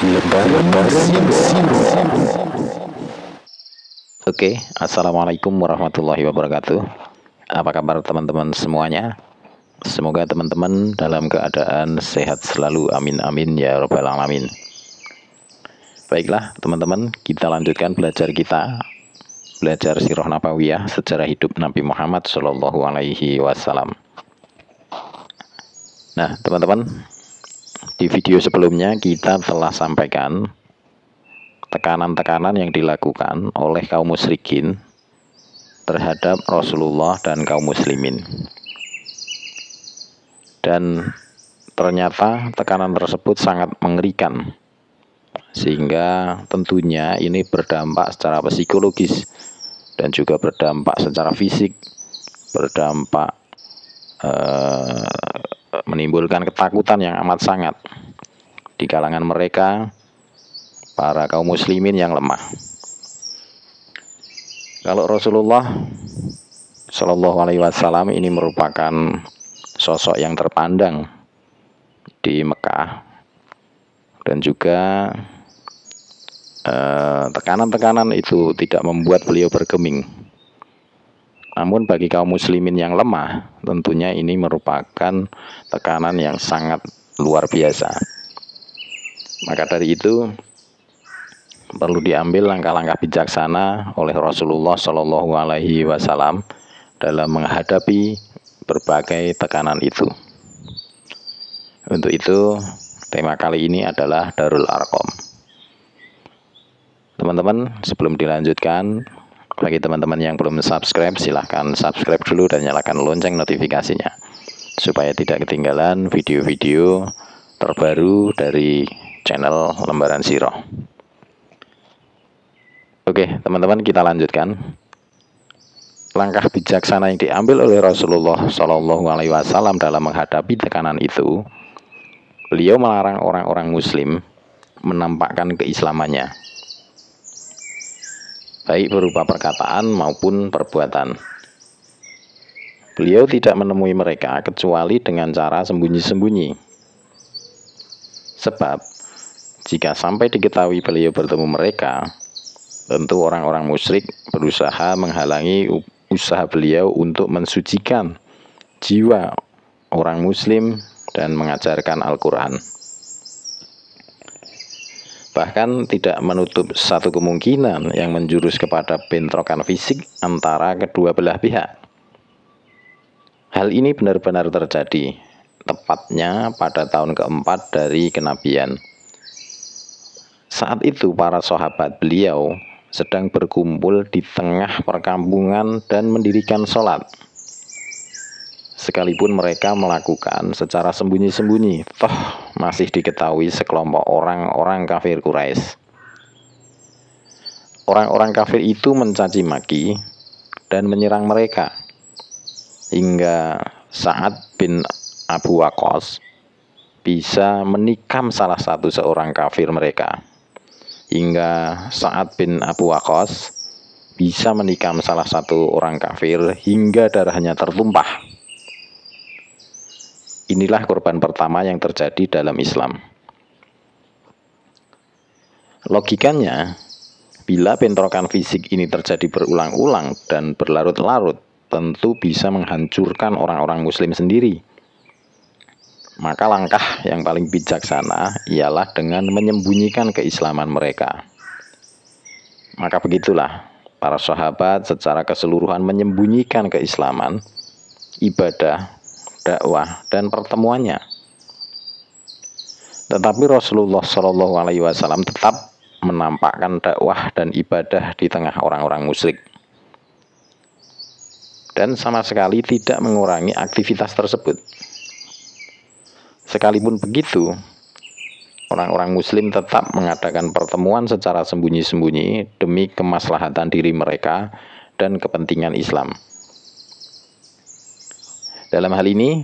Lebar Oke, assalamualaikum warahmatullahi wabarakatuh. Apa kabar teman-teman semuanya? Semoga teman-teman dalam keadaan sehat selalu. Amin amin ya robbal alamin. Baiklah teman-teman, kita lanjutkan belajar sirah nabawiyah, sejarah hidup Nabi Muhammad Shallallahu Alaihi Wasallam. Nah teman-teman, di video sebelumnya kita telah sampaikan tekanan-tekanan yang dilakukan oleh kaum musyrikin terhadap Rasulullah dan kaum muslimin. Dan ternyata tekanan tersebut sangat mengerikan, sehingga tentunya ini berdampak secara psikologis dan juga berdampak secara fisik, berdampak menimbulkan ketakutan yang amat sangat di kalangan mereka, para kaum muslimin yang lemah. Kalau Rasulullah Shallallahu Alaihi Wasallam ini merupakan sosok yang terpandang di Mekah, dan juga tekanan-tekanan itu tidak membuat beliau bergeming. Namun bagi kaum muslimin yang lemah, tentunya ini merupakan tekanan yang sangat luar biasa. Maka dari itu perlu diambil langkah-langkah bijaksana oleh Rasulullah Shallallahu Alaihi Wasallam dalam menghadapi berbagai tekanan itu. Untuk itu, tema kali ini adalah Darul Arqam. Teman-teman, sebelum dilanjutkan, bagi teman-teman yang belum subscribe, silahkan subscribe dulu dan nyalakan lonceng notifikasinya, supaya tidak ketinggalan video-video terbaru dari channel Lembaran Sirah. Oke, teman-teman, kita lanjutkan. Langkah bijaksana yang diambil oleh Rasulullah Shallallahu Alaihi Wasallam dalam menghadapi tekanan itu, beliau melarang orang-orang Muslim menampakkan keislamannya, baik berupa perkataan maupun perbuatan. Beliau tidak menemui mereka kecuali dengan cara sembunyi-sembunyi. Sebab jika sampai diketahui beliau bertemu mereka, tentu orang-orang musyrik berusaha menghalangi usaha beliau untuk mensucikan jiwa orang muslim dan mengajarkan Al-Quran. Bahkan tidak menutup satu kemungkinan yang menjurus kepada bentrokan fisik antara kedua belah pihak. Hal ini benar-benar terjadi, tepatnya pada tahun keempat dari kenabian. Saat itu para sahabat beliau sedang berkumpul di tengah perkampungan dan mendirikan sholat. Sekalipun mereka melakukan secara sembunyi-sembunyi, toh masih diketahui sekelompok orang-orang kafir Quraisy. Orang-orang kafir itu mencaci maki dan menyerang mereka, hingga Sa'ad bin Abu Waqqas bisa menikam salah satu seorang kafir mereka. Hingga Sa'ad bin Abu Waqqas bisa menikam salah satu orang kafir hingga darahnya tertumpah. Inilah korban pertama yang terjadi dalam Islam. Logikanya, bila bentrokan fisik ini terjadi berulang-ulang dan berlarut-larut, tentu bisa menghancurkan orang-orang muslim sendiri. Maka langkah yang paling bijaksana ialah dengan menyembunyikan keislaman mereka. Maka begitulah para sahabat secara keseluruhan menyembunyikan keislaman, ibadah, dakwah, dan pertemuannya. Tetapi Rasulullah Shallallahu Alaihi Wasallam tetap menampakkan dakwah dan ibadah di tengah orang-orang musyrik, dan sama sekali tidak mengurangi aktivitas tersebut. Sekalipun begitu, orang-orang muslim tetap mengadakan pertemuan secara sembunyi-sembunyi demi kemaslahatan diri mereka dan kepentingan Islam. Dalam hal ini,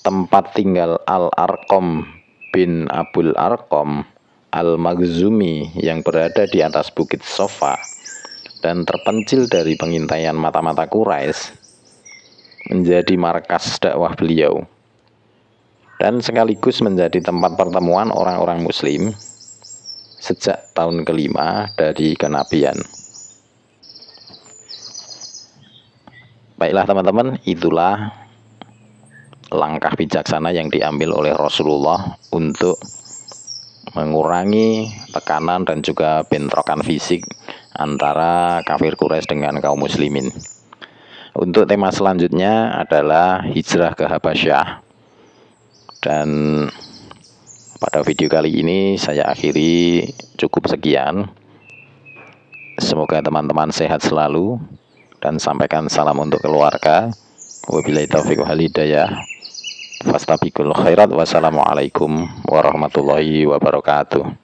tempat tinggal Al-Arqam bin Abul Arqam Al-Makhzumi yang berada di atas Bukit Sofa dan terpencil dari pengintaian mata-mata Quraisy menjadi markas dakwah beliau, dan sekaligus menjadi tempat pertemuan orang-orang muslim sejak tahun kelima dari kenabian. Baiklah teman-teman, itulah langkah bijaksana yang diambil oleh Rasulullah untuk mengurangi tekanan dan juga bentrokan fisik antara kafir Quraisy dengan kaum muslimin. Untuk tema selanjutnya adalah hijrah ke Habasyah. Dan pada video kali ini saya akhiri cukup sekian. Semoga teman-teman sehat selalu dan sampaikan salam untuk keluarga. Wabillahi taufiq wal hidayah. Fastabiqul khairat. Wassalamualaikum warahmatullahi wabarakatuh.